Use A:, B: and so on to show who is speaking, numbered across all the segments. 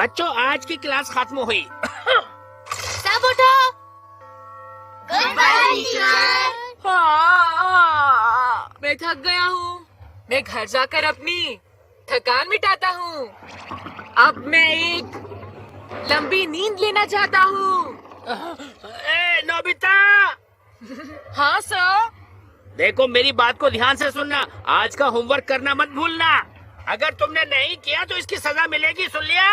A: बच्चों आज की क्लास खत्म हुई।
B: सब उठो। Goodbye teacher.
C: मैं थक गया हूँ। मैं घर जाकर अपनी थकान मिटाता हूँ। अब मैं एक लंबी नींद लेना चाहता हूँ।
A: नोबिता,
C: हाँ सर।
A: देखो मेरी बात को ध्यान से सुनना। आज का होमवर्क करना मत भूलना। अगर तुमने नहीं किया तो इसकी सजा मिलेगी, सुन लिया?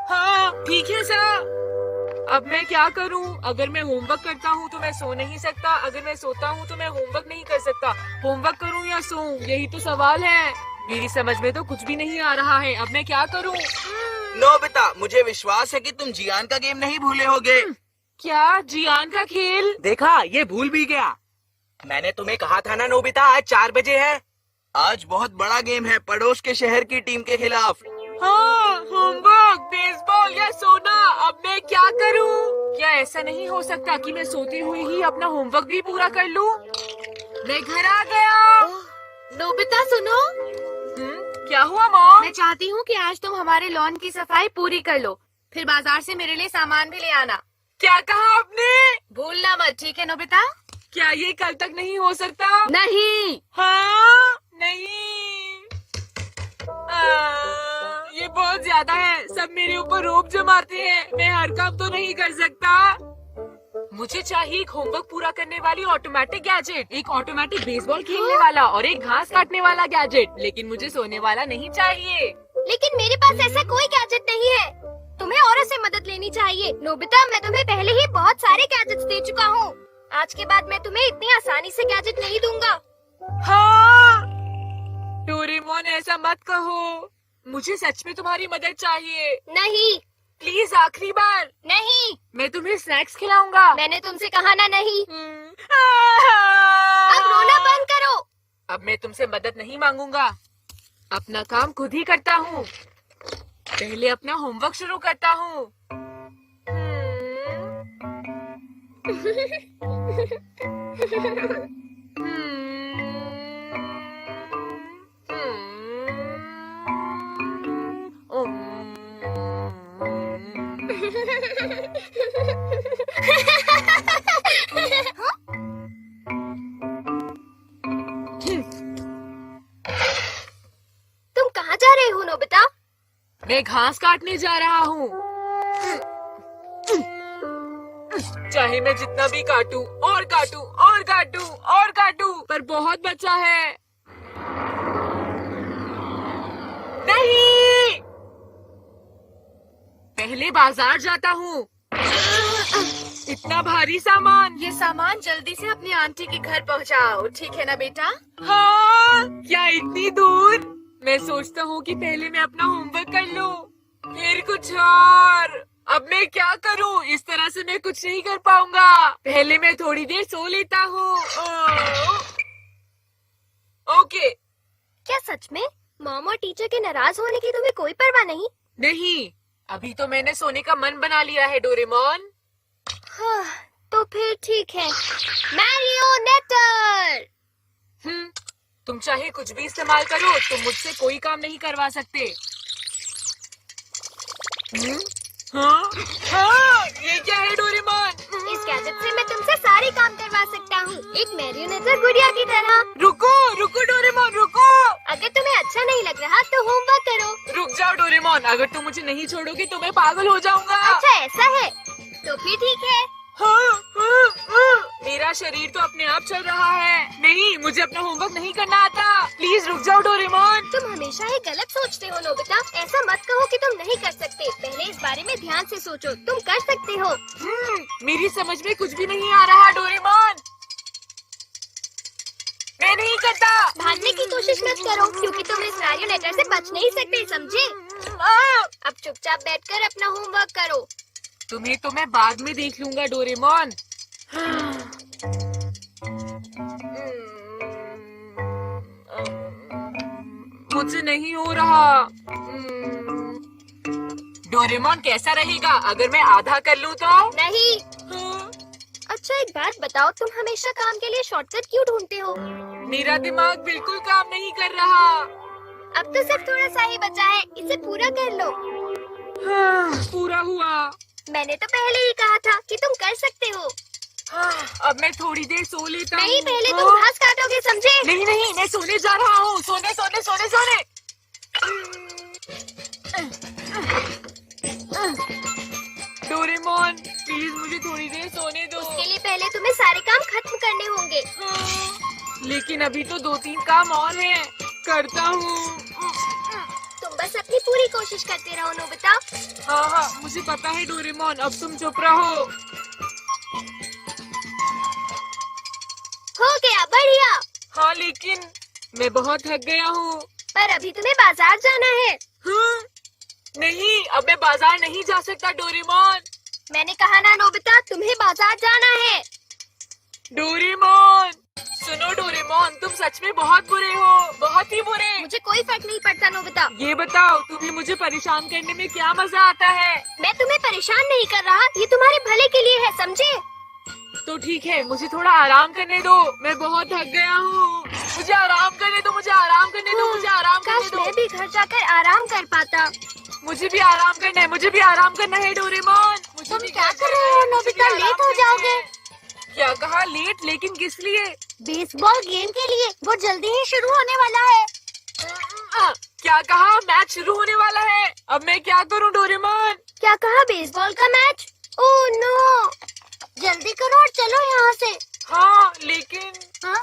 C: हाँ ठीक है सर। अब मैं क्या करूँ? अगर मैं होमवर्क करता हूँ तो मैं सो नहीं सकता। अगर मैं सोता हूँ तो मैं होमवर्क नहीं कर सकता। होमवर्क करूँ या सोऊं, यही तो सवाल है। मेरी समझ में तो कुछ भी नहीं आ रहा है। अब मैं क्या करूँ?
D: नोबिता, मुझे विश्वास है कि तुम जियान का गेम नहीं भूले होगे।
C: क्या जियान का खेल?
A: देखा, ये भूल भी गया।
D: मैंने तुम्हें कहा था ना नोबिता, आज 4 बजे है। आज बहुत बड़ा गेम है, पड़ोस के शहर की टीम के खिलाफ।
C: हाँ, होमवर्क, बेसबॉल या सोना। अब मैं क्या करूँ? क्या ऐसा नहीं हो सकता कि मैं सोते हुए ही अपना होमवर्क भी पूरा कर लूँ? मैं घर आ गया।
B: नोबिता सुनो,
C: क्या हुआ मॉम?
B: मैं चाहती हूँ कि आज तुम हमारे लॉन की सफाई पूरी कर लो, फिर बाजार से मेरे लिए सामान भी ले आना।
C: क्या कहा आपने?
B: भूलना मत, ठीक है नोबिता?
C: क्या ये कल तक नहीं हो सकता?
B: नहीं।
C: हाँ, नहीं। ये बहुत ज्यादा है। सब मेरे ऊपर रोब जमाते हैं। मैं हर काम तो नहीं कर सकता। मुझे चाहिए एक होमवर्क पूरा करने वाली ऑटोमेटिक गैजेट, एक ऑटोमेटिक बेसबॉल खेलने वाला और एक घास काटने वाला गैजेट। लेकिन मुझे सोने वाला नहीं चाहिए।
B: लेकिन मेरे पास ऐसा कोई गैजेट नहीं है। तुम्हें औरों से मदद लेनी चाहिए। नोबिता, मैं तुम्हें पहले ही बहुत सारे गैजेट्स दे चुका हूँ। आज के बाद मैं तुम्हें इतनी आसानी से गैजेट नहीं दूंगा।
C: हाँ, डोरेमोन ऐसा मत कहो। मुझे सच में तुम्हारी मदद चाहिए।
B: नहीं।
C: प्लीज आखिरी बार।
B: नहीं।
C: मैं तुम्हें स्नैक्स खिलाऊंगा।
B: मैंने तुमसे कहा ना नहीं।
C: अब
B: अब रोना बंद करो।
C: अब मैं तुमसे मदद नहीं मांगूंगा। अपना काम खुद ही करता हूँ। पहले अपना होमवर्क शुरू करता हूँ।
B: तुम कहाँ जा रहे हो नोबिता?
C: मैं घास काटने जा रहा हूँ। चाहे मैं जितना भी काटूं और काटूं और काटूं और काटूं, पर बहुत बचा है। नहीं, पहले बाजार जाता हूँ। इतना भारी सामान।
B: ये सामान जल्दी से अपनी आंटी के घर पहुँचाओ, ठीक है ना बेटा?
C: हाँ, क्या इतनी दूर? मैं सोचता हूँ कि पहले मैं अपना होमवर्क कर लूँ, फिर कुछ और। अब मैं क्या करूँ? इस तरह से मैं कुछ नहीं कर पाऊंगा। पहले मैं थोड़ी देर सो लेता हूँ। ओके।
B: क्या सच में? मॉम और टीचर के नाराज होने की तुम्हें कोई परवाह नहीं?
C: नहीं, अभी तो मैंने सोने का मन बना लिया है डोरेमोन।
B: हाँ, तो फिर ठीक है। मैरियोनेटर।
C: तुम चाहे कुछ भी इस्तेमाल करो, तुम मुझसे कोई काम नहीं करवा सकते। हाँ? हाँ, ये क्या है डोरेमोन?
B: इस गैजेट से मैं तुमसे सारे काम करवा सकता हूँ, एक मैरियोनेटर गुड़िया की तरह।
C: रुको रुको डोरेमोन, रुको।
B: अगर तुम्हें अच्छा नहीं लग रहा तो होमवर्क करो।
C: रुक जाओ डोरेमोन, अगर तुम मुझे नहीं छोड़ोगे तो मैं पागल हो जाऊंगा।
B: अच्छा ऐसा है, तो फिर ठीक है।
C: मेरा शरीर तो अपने आप चल रहा है। नहीं, मुझे अपना होमवर्क नहीं करना आता। प्लीज रुक जाओ डोरेमोन।
B: तुम हमेशा ही गलत सोचते हो नोबिता। ऐसा मत कहो कि तुम नहीं कर सकते। पहले इस बारे में ध्यान से सोचो, तुम कर सकते हो।
C: मेरी समझ में कुछ भी नहीं आ रहा डोरेमोन। मैं नहीं करता।
B: भागने की कोशिश मत करो, क्योंकि तुम इस मैरियोनेटर से बच नहीं सकते, समझे? अब चुपचाप बैठकर अपना होमवर्क करो।
C: तुम्हें तो मैं बाद में देख लूंगा डोरेमोन। मुझसे नहीं हो रहा। डोरेमोन कैसा रहेगा अगर मैं आधा कर लूं तो?
B: नहीं। अच्छा एक बात बताओ, तुम हमेशा काम के लिए शॉर्टकट क्यों ढूंढते हो?
C: मेरा दिमाग बिल्कुल काम नहीं कर रहा।
B: अब तो सिर्फ थोड़ा सा ही बचा है, इसे पूरा कर लो।
C: पूरा हुआ।
B: मैंने तो पहले ही कहा था कि तुम कर सकते हो।
C: अब मैं थोड़ी देर सो लेता हूँ।
B: नहीं, पहले तुम घास काटोगे, समझे?
C: नहीं नहीं, मैं सोने जा रहा हूँ। सोने सोने सोने सोने। डोरेमोन प्लीज मुझे थोड़ी देर सोने दो।
B: उसके लिए पहले तुम्हें सारे काम खत्म करने होंगे।
C: लेकिन अभी तो 2-3 काम और हैं। करता हूँ।
B: तुम बस अपनी पूरी कोशिश करते रहो नोबिता।
C: हाँ हाँ, मुझे पता है डोरेमोन, अब तुम चुप रहो।
B: हो गया, बढ़िया।
C: हाँ लेकिन मैं बहुत थक गया हूँ।
B: पर अभी तुम्हें बाजार जाना है।
C: नहीं, अब मैं बाजार नहीं जा सकता डोरेमोन।
B: मैंने कहा ना नोबिता, तुम्हें बाजार जाना है।
C: डोरेमोन सुनो डोरेमोन, तुम सच में बहुत बुरे हो, बहुत ही बुरे।
B: मुझे कोई फर्क नहीं पड़ता नोबिता।
C: ये बताओ, तुम्हें मुझे परेशान करने में क्या मजा आता है?
B: मैं तुम्हें परेशान नहीं कर रहा, ये तुम्हारे भले के लिए है, समझे?
C: तो ठीक है, मुझे थोड़ा आराम करने दो। मैं बहुत थक गया हूँ। मुझे आराम करने दो, मुझे आराम करने दो, मुझे आराम करने
B: काश
C: दो।
B: मैं भी घर जाकर आराम कर पाता।
C: मुझे भी आराम करना है, मुझे भी आराम करना है डोरेमोन। मुझे
B: तुम
C: भी
B: क्या
C: घर
B: कर
C: जाना
B: रहे हो
C: है, मुझे भी
B: नोबिता?
C: आराम
B: लेट हो
C: करना
B: जाओगे।
C: है। क्या कहा? लेट? लेकिन किस लिए?
B: बेसबॉल गेम के लिए, वो जल्दी ही शुरू होने वाला है।
C: क्या कहा? मैच शुरू होने वाला है। अब मैं क्या करूं डोरेमोन?
B: क्या कहा? बेसबॉल का मैच? Oh no! जल्दी करो और चलो यहाँ से।
C: हाँ लेकिन
B: हाँ?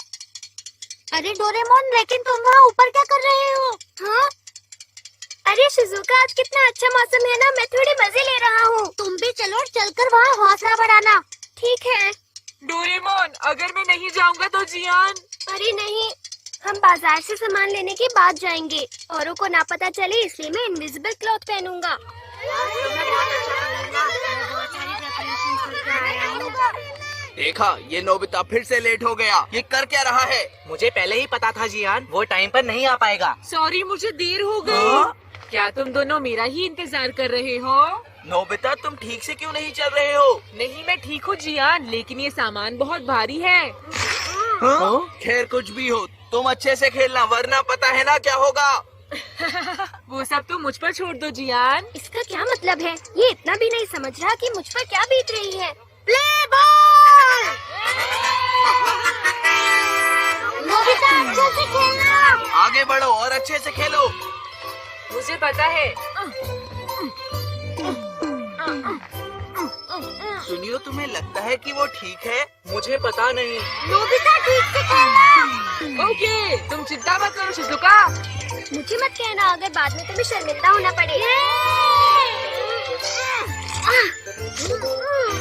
B: अरे डोरेमोन, लेकिन तुम वहाँ ऊपर क्या कर रहे हो? हाँ? अरे शिजुका, आज कितना अच्छा मौसम है ना, मैं थोड़े मजे ले रहा हूँ। तुम भी चलो और चलकर वहाँ हौसला बढ़ाना। ठीक है।
C: डोरेमोन, अगर मैं नहीं जाऊंगा तो जियान।
B: अरे नहीं, हम बाजार से सामान लेने के बाद जाएंगे। औरों को ना पता चले इसलिए मैं इनविजिबल क्लॉथ पहनूंगा।
D: देखा, ये नोबिता फिर से लेट हो गया। ये कर क्या रहा है? मुझे पहले ही पता था जियान, वो टाइम पर नहीं आ पाएगा।
C: सॉरी, मुझे देर हो गई।
D: हाँ?
C: क्या तुम दोनों मेरा ही इंतजार कर रहे हो?
D: नोबिता, तुम ठीक से क्यों नहीं चल रहे हो?
C: नहीं, मैं ठीक हूँ जियान, लेकिन ये सामान बहुत भारी है।
D: हाँ? खैर कुछ भी हो, तुम अच्छे से खेलना, वरना पता है ना क्या होगा।
C: वो सब तो मुझ पर छोड़ दो जियान।
B: इसका क्या मतलब है? ये इतना भी नहीं समझ रहा कि मुझ पर क्या बीत रही है। Play ball! नोबिता, अच्छे से खेलना।
D: आगे बढ़ो और अच्छे से खेलो।
C: मुझे पता है।
D: सुनियो, तुम्हें लगता है कि वो ठीक है? मुझे पता नहीं।
B: नोबिता, ठीक से खेलना।
C: ओके, तुम चिंता मत करो शिजुका।
B: मुझे मत कहना, अगर बाद में तुम्हें शर्मिंदा होना पड़े।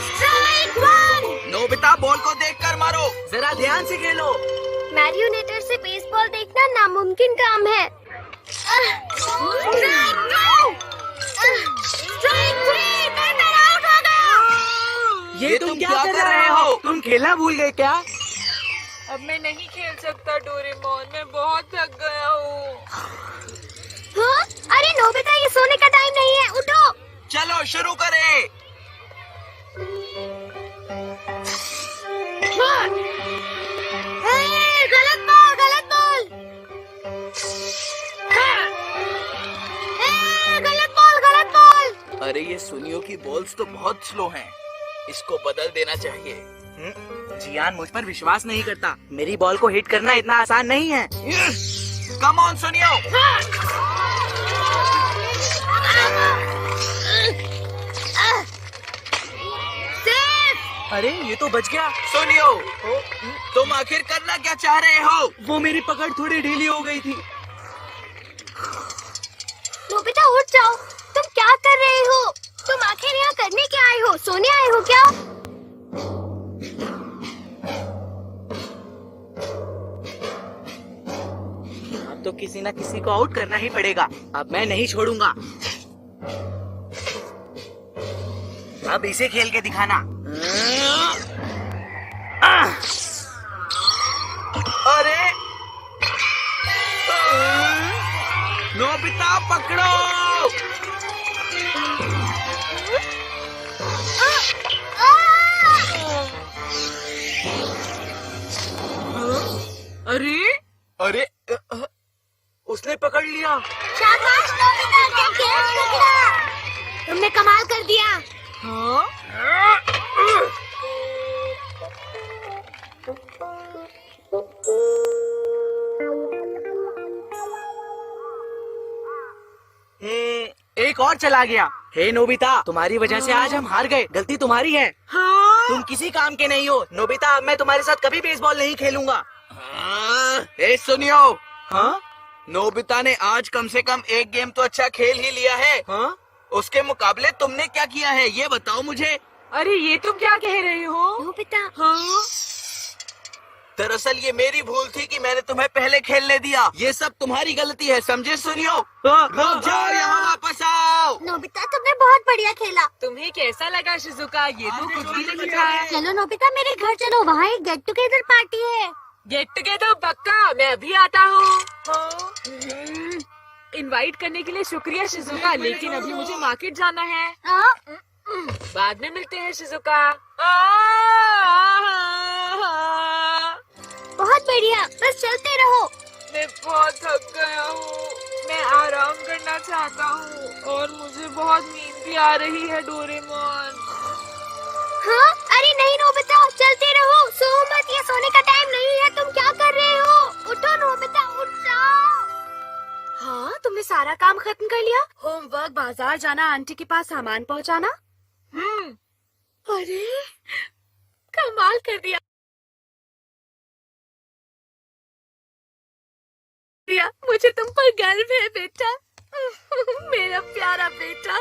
B: Strike one!
D: नोबिता, बॉल को देखकर मारो, जरा ध्यान से खेलो।
B: मैरियोनेटर से बेसबॉल देखना नामुमकिन काम है। Strike two! Strike three! Batter out हो गया।
D: ये तुम क्या कर रहे हो? तुम खेलना भूल गए क्या?
C: अब मैं नहीं खेल सकता डोरेमोन, मैं बहुत थक गया हूँ।
B: हाँ? अरे नोबिता, ये सोने का टाइम नहीं है, उठो।
D: चलो शुरू करें।
B: गलत बॉल, गलत बॉल। गलत बॉल, गलत बॉल।
D: अरे ये सुनियो की बॉल्स तो बहुत स्लो हैं, इसको बदल देना चाहिए। जियान मुझ पर विश्वास नहीं करता, मेरी बॉल को हिट करना इतना आसान नहीं है। कम ऑन सुनियो। अरे ये तो बच गया। सुनियो, तुम आखिर करना क्या चाह रहे हो? वो मेरी पकड़ थोड़ी ढीली हो गई थी।
B: नोबिता, उठ जाओ। तुम क्या कर रहे हो? तुम आखिर यहाँ करने क्या आए हो? सोने आए हो क्या?
D: अब तो किसी ना किसी को आउट करना ही पड़ेगा। अब मैं नहीं छोड़ूंगा। अब इसे खेल के दिखाना। अरे नोबिता, पकड़ो।
C: अरे
D: अरे उसने पकड़ लिया।
B: शाबाश नोबिता, कैच पकड़ा। तुमने कमाल कर दिया।
C: हाँ?
D: एक और चला गया। हे नोबिता, तुम्हारी वजह से आज हम हार गए। गलती तुम्हारी है।
C: हाँ?
D: तुम किसी काम के नहीं हो। नोबिता, अब मैं तुम्हारे साथ कभी बेसबॉल नहीं खेलूंगा। ए सुनियो। हाँ? नोबिता ने आज कम से कम एक गेम तो अच्छा खेल ही लिया है। हाँ? उसके मुकाबले तुमने क्या किया है ये बताओ मुझे।
C: अरे ये तुम क्या कह रहे हो?
B: नोबिता,
C: हाँ?
D: दरअसल ये मेरी भूल थी कि मैंने तुम्हें पहले खेलने दिया। ये सब तुम्हारी गलती है, समझे सुनियो। रुक जाओ, यहाँ वापस आओ।
B: नोबिता तुमने बहुत बढ़िया खेला।
C: तुम्हें कैसा लगा शिजुका? ये तो कुछ भी नहीं था।
B: चलो नोबिता मेरे घर चलो, वहाँ एक गेट टुगेदर पार्टी है।
C: गेट टुगेदर पक्का, मैं अभी आता हूँ। इनवाइट करने के लिए शुक्रिया शिजुका, लेकिन अभी मुझे मार्केट जाना है।
B: हाँ?
C: बाद में मिलते हैं शिजुका।
B: बहुत बढ़िया, बस चलते रहो।
C: मैं बहुत थक गया हूँ, मैं आराम करना चाहता हूँ और मुझे बहुत नींद भी आ रही है डोरेमोन।
B: हाँ? अरे नहीं नोबिता, चलते रहो, सो मत, ये सोने का टाइम नहीं है। तुम क्या कर रहे हो? उठो नोबिता, उठ जाओ। हाँ, तुमने सारा काम खत्म कर लिया? होमवर्क, बाजार जाना, आंटी के पास सामान पहुँचाना। अरे कमाल कर दिया। मुझे तुम पर गर्व है बेटा। मेरा प्यारा बेटा।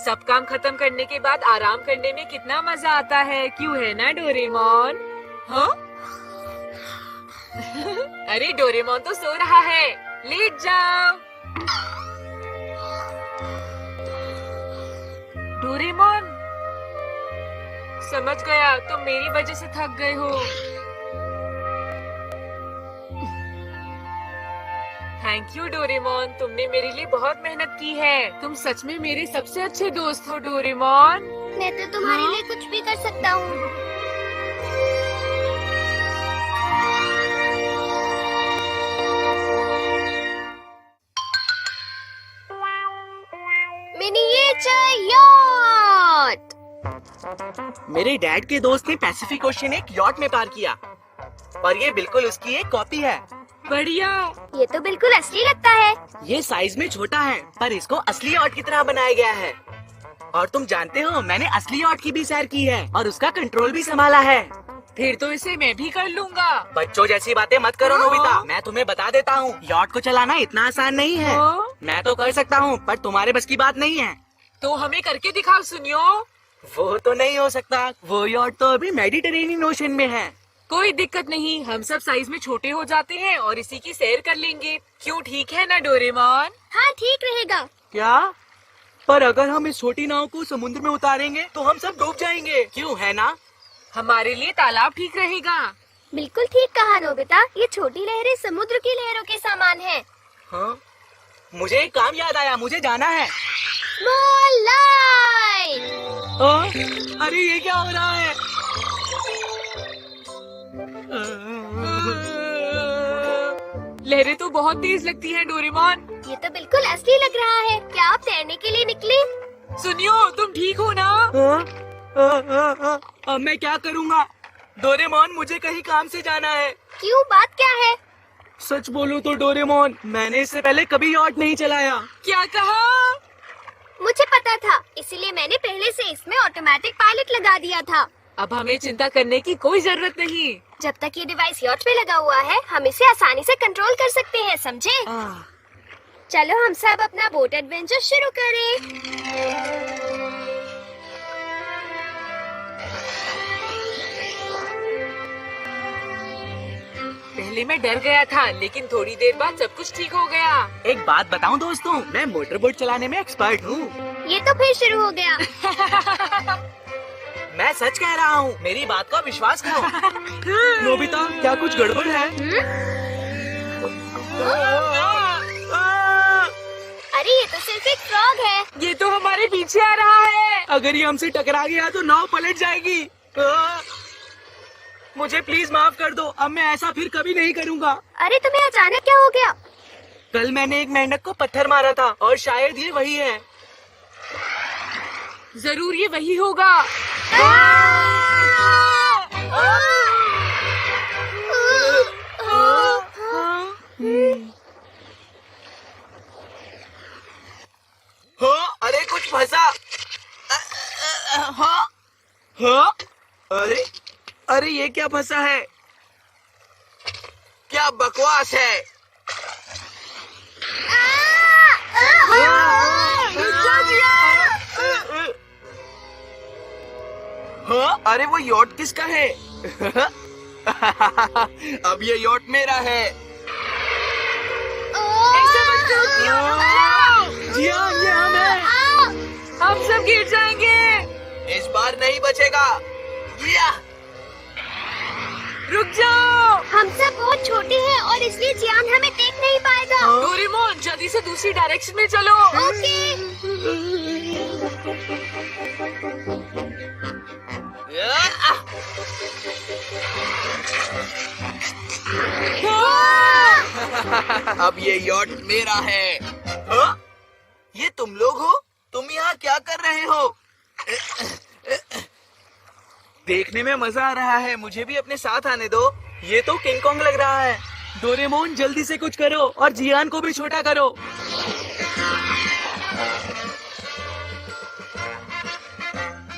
C: सब काम खत्म करने के बाद आराम करने में कितना मजा आता है, क्यों है ना डोरेमोन? हाँ? अरे डोरेमोन तो सो रहा है, लेट जाओ। डोरेमोन, समझ गया, तुम मेरी वजह से थक गए हो। थैंक यू डोरेमोन, तुमने मेरे लिए बहुत मेहनत की है। तुम सच में मेरे सबसे अच्छे दोस्त हो डोरेमोन।
B: मैं तो तुम्हारे लिए कुछ भी कर सकता हूँ। मिनिएचर याcht।
D: मेरे डैड के दोस्त ने पैसिफिक ओशन एक यॉट में पार किया और ये बिल्कुल उसकी एक कॉपी है।
C: बढ़िया।
B: ये तो बिल्कुल असली लगता है।
D: ये साइज में छोटा है पर इसको असली यॉट की तरह बनाया गया है। और तुम जानते हो, मैंने असली यॉट की भी सैर की है और उसका कंट्रोल भी संभाला है।
C: फिर तो इसे मैं भी कर लूँगा।
D: बच्चों जैसी बातें मत करो नोबिता, मैं तुम्हें बता देता हूँ, यॉट को चलाना इतना आसान नहीं है। मैं तो कर सकता हूँ पर तुम्हारे बस की बात नहीं है।
C: तो हमें करके दिखाओ सुनियो।
D: वो तो नहीं हो सकता, वो यॉट तो अभी मेडिटेरेनियन ओशन में है।
C: कोई दिक्कत नहीं, हम सब साइज में छोटे हो जाते हैं और इसी की सैर कर लेंगे। क्यों, ठीक है ना डोरेमोन?
B: हाँ ठीक रहेगा।
D: क्या? पर अगर हम इस छोटी नाव को समुद्र में उतारेंगे तो हम सब डूब जाएंगे, क्यों है ना?
C: हमारे लिए तालाब ठीक रहेगा।
B: बिल्कुल ठीक कहा नोबिता, ये छोटी लहरें समुद्र की लहरों के समान है।
D: हाँ? मुझे एक काम याद आया, मुझे जाना है।
B: Small light.
D: अरे ये क्या हो रहा है?
C: लहरें तो बहुत तेज लगती हैं डोरेमोन।
B: ये तो बिल्कुल असली लग रहा है। क्या आप तैरने के लिए निकले?
C: सुनियो, तुम ठीक हो ना?
D: अब मैं क्या करूँगा? डोरेमोन, मुझे कहीं काम से जाना है।
B: क्यों, बात क्या है?
D: सच बोलूं तो डोरेमोन, मैंने इससे पहले कभी यॉट नहीं चलाया।
C: क्या कहा?
B: मुझे पता था, इसीलिए मैंने पहले से इसमें ऑटोमेटिक पायलट लगा दिया था।
C: अब हमें चिंता करने की कोई जरूरत नहीं।
B: जब तक ये डिवाइस यॉट पे लगा हुआ है, हम इसे आसानी से कंट्रोल कर सकते हैं, समझे? चलो हम सब अपना बोट एडवेंचर शुरू करें।
C: पहले मैं डर गया था, लेकिन थोड़ी देर बाद सब कुछ ठीक हो गया।
D: एक बात बताऊं दोस्तों, मैं मोटर बोट चलाने में एक्सपर्ट हूँ।
B: ये तो फिर शुरू हो गया।
D: मैं सच कह रहा हूँ, मेरी बात का विश्वास करो। नोबिता, क्या कुछ गड़बड़ है?
B: अरे ये तो सिर्फ एक फ्रॉग है।
C: ये तो हमारे पीछे आ रहा है।
D: अगर ये हमसे टकरा गया तो नाव पलट जाएगी। मुझे प्लीज माफ कर दो, अब मैं ऐसा फिर कभी नहीं करूँगा।
B: अरे तुम्हें अचानक क्या हो गया?
D: कल मैंने एक मेंढक को पत्थर मारा था और शायद ये वही है।
C: जरूर ये वही होगा।
D: हाँ, अरे कुछ फंसा। हाँ हाँ, अरे अरे ये क्या फंसा है? क्या बकवास है? हाँ, अरे वो यॉट किसका है? अब ये यॉट मेरा है। जियान, ये हम हैं।
C: हम सब गिर जाएंगे।
D: इस बार नहीं बचेगा। या
C: रुक जाओ।
B: हम सब बहुत छोटे हैं और इसलिए जियान हमें देख नहीं पाएगा।
C: डोरेमोन जल्दी से दूसरी डायरेक्शन में चलो।
B: ओके।
D: अब ये यॉट मेरा है। हाँ? ये तुम लोग हो? तुम यहाँ क्या कर रहे हो? देखने में मजा आ रहा है, मुझे भी अपने साथ आने दो। ये तो किंग कॉन्ग लग रहा है। डोरेमोन जल्दी से कुछ करो और जियान को भी छोटा करो।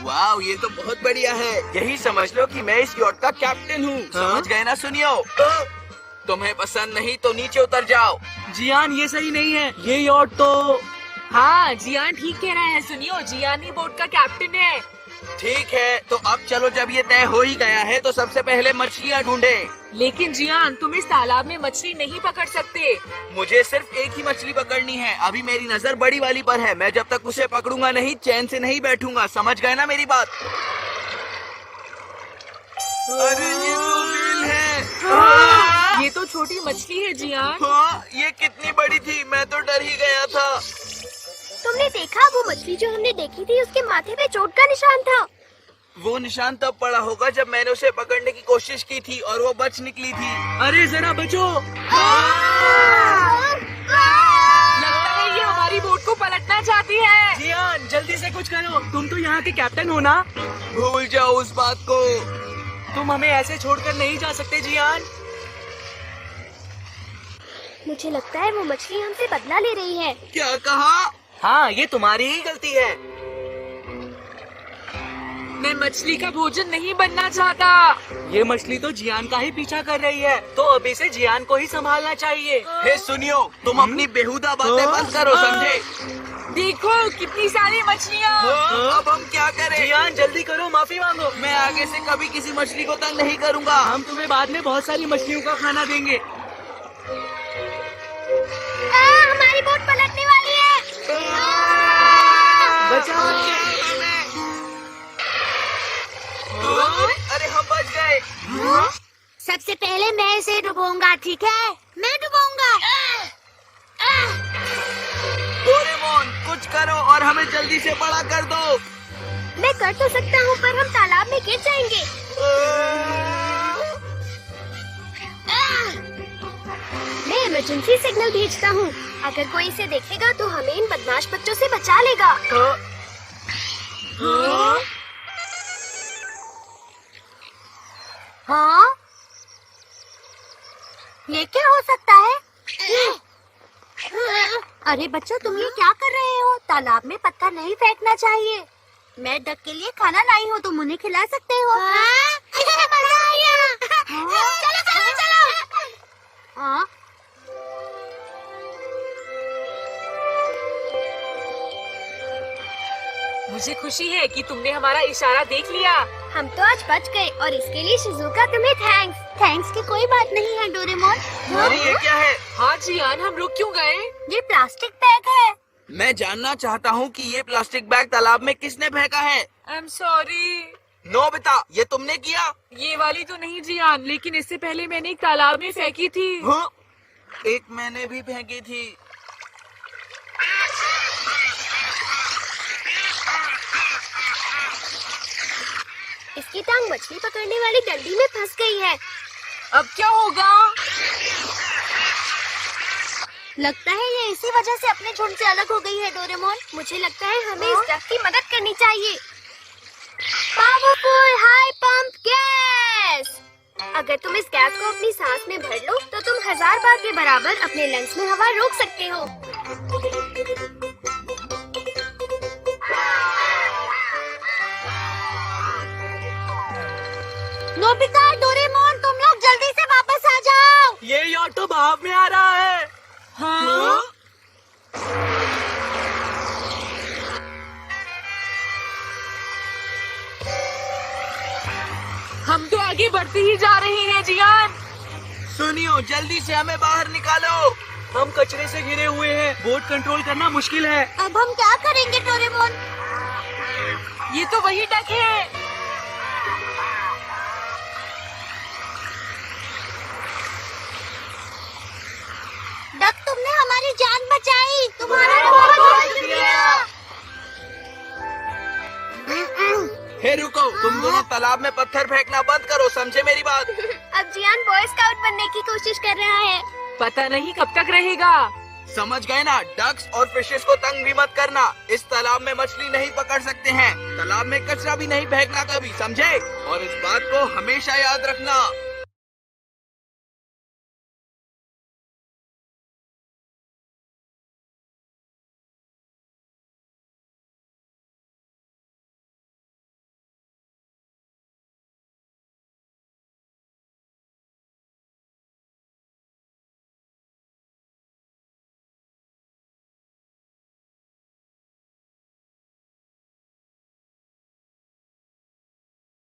D: वाह, ये तो बहुत बढ़िया है। यही समझ लो कि मैं इस यॉट का कैप्टन हूँ। समझ गए ना? सुनियो, तुम्हें पसंद नहीं तो नीचे उतर जाओ। जियान, ये सही नहीं है। ये यॉट तो
C: हाँ, जियान ठीक कह रहा है। सुनियो, जियान ही बोट का कैप्टन है।
D: ठीक है, तो अब चलो, जब ये तय हो ही गया है तो सबसे पहले मछलियाँ ढूंढे।
C: लेकिन जियान, तुम इस तालाब में मछली नहीं पकड़ सकते।
D: मुझे सिर्फ एक ही मछली पकड़नी है। अभी मेरी नजर बड़ी वाली पर है। मैं जब तक उसे पकड़ूंगा नहीं, चैन से नहीं बैठूंगा। समझ गए ना मेरी बात? अरे ये तो व्हेल है।
C: ये तो छोटी मछली है जियान।
D: हाँ, ये कितनी बड़ी थी, मैं तो डर ही गया था।
B: तुमने देखा वो मछली जो हमने देखी थी, उसके माथे पे चोट का निशान था।
D: वो निशान तब पड़ा होगा जब मैंने उसे पकड़ने की कोशिश की थी और वो बच निकली थी। अरे जरा बचो।
C: लगता है ये हमारी बोट को पलटना चाहती है।
D: जियान, जल्दी से कुछ करो। तुम तो यहाँ के कैप्टन हो ना? भूल जाओ उस बात को। तुम हमें ऐसे छोड़कर नहीं जा सकते जियान।
B: मुझे लगता है वो मछली हमसे बदला ले रही है।
D: क्या कहा? हाँ, ये तुम्हारी ही गलती है।
C: मैं मछली का भोजन नहीं बनना चाहता।
D: ये मछली तो जियान का ही पीछा कर रही है, तो अभी से जियान को ही संभालना चाहिए। हे सुनियो, तुम अपनी बेहुदा बातें बंद करो, समझे?
C: देखो कितनी सारी मछलियाँ।
D: अब हम क्या करें? जियान, जल्दी करो, माफी मांगो। मैं आगे से कभी किसी मछली को तंग नहीं करूँगा। हम तुम्हें बाद में बहुत सारी मछलियों का खाना देंगे।
B: हमारी बोट पलटने वाली है।
D: बचाओ। अरे हम बच गए।
B: सबसे पहले मैं इसे डुबोऊंगा, ठीक है? मैं डुबोऊंगा।
D: डोरेमोन, कुछ करो और हमें जल्दी से बड़ा कर दो।
B: मैं कर तो सकता हूँ, पर हम तालाब में गिर जाएंगे। मैं इमरजेंसी सिग्नल भेजता हूँ। अगर कोई इसे देखेगा तो हमें इन बदमाश बच्चों से बचा लेगा। हाँ? ये क्या हो सकता है? अरे बच्चों, तुम ये क्या कर रहे हो? तालाब में पत्थर नहीं फेंकना चाहिए। मैं डक के लिए खाना लाई हूँ, तुम उन्हें खिला सकते हो। मजा आया। चलो चलो चलो। हाँ?
C: मुझे खुशी है कि तुमने हमारा इशारा देख लिया।
B: हम तो आज बच गए और इसके लिए शिजुका तुम्हें थैंक्स। थैंक्स की कोई बात नहीं है डोरेमोन।
D: अरे ये क्या है?
C: हाँ जियान, हम रुक क्यों गए?
B: ये प्लास्टिक बैग है।
D: मैं जानना चाहता हूँ कि ये प्लास्टिक बैग तालाब में किसने फेंका है?
C: I am sorry.
D: नोबिता, ये तुमने किया?
C: ये वाली तो नहीं जियान, लेकिन इससे पहले मैंने एक तालाब में फेंकी थी।
D: हाँ? एक मैंने भी फेंकी थी।
B: इसकी टांग मछली पकड़ने वाली डंडी में फंस गई है।
C: अब क्या होगा?
B: लगता है ये इसी वजह से अपने झुंड से अलग हो गई है डोरेमोन। मुझे लगता है हमें इस डक की मदद करनी चाहिए। Powerful high pump gas. अगर तुम इस गैस को अपनी सांस में भर लो तो तुम 1000 बार के बराबर अपने लंग्स में हवा रोक सकते हो। नोबिता, डोरेमोन, तुम लोग जल्दी से वापस आ जाओ।
D: ये ऑटो भाव में आ रहा है।
C: हाँ? हम तो आगे बढ़ते ही जा रहे हैं जियान।
D: सुनियो, जल्दी से हमें बाहर निकालो। हम कचरे से घिरे हुए हैं, बोट कंट्रोल करना मुश्किल है।
B: अब हम क्या करेंगे डोरेमोन?
C: ये तो वही डक है।
B: डक, तुमने हमारी जान बचाई। तुम्हारा बहुत बहुत शुक्रिया।
D: हे रुको, तुम दोनों तालाब में पत्थर फेंकना बंद करो, समझे मेरी बात?
B: अब जियान बॉय स्काउट बनने की कोशिश कर रहा है।
C: पता नहीं कब तक रहेगा।
D: समझ गए ना? डक्स और फिशेस को तंग भी मत करना। इस तालाब में मछली नहीं पकड़ सकते हैं। तालाब में कचरा भी नहीं फेंकना कभी, समझे? और इस बात को हमेशा याद रखना।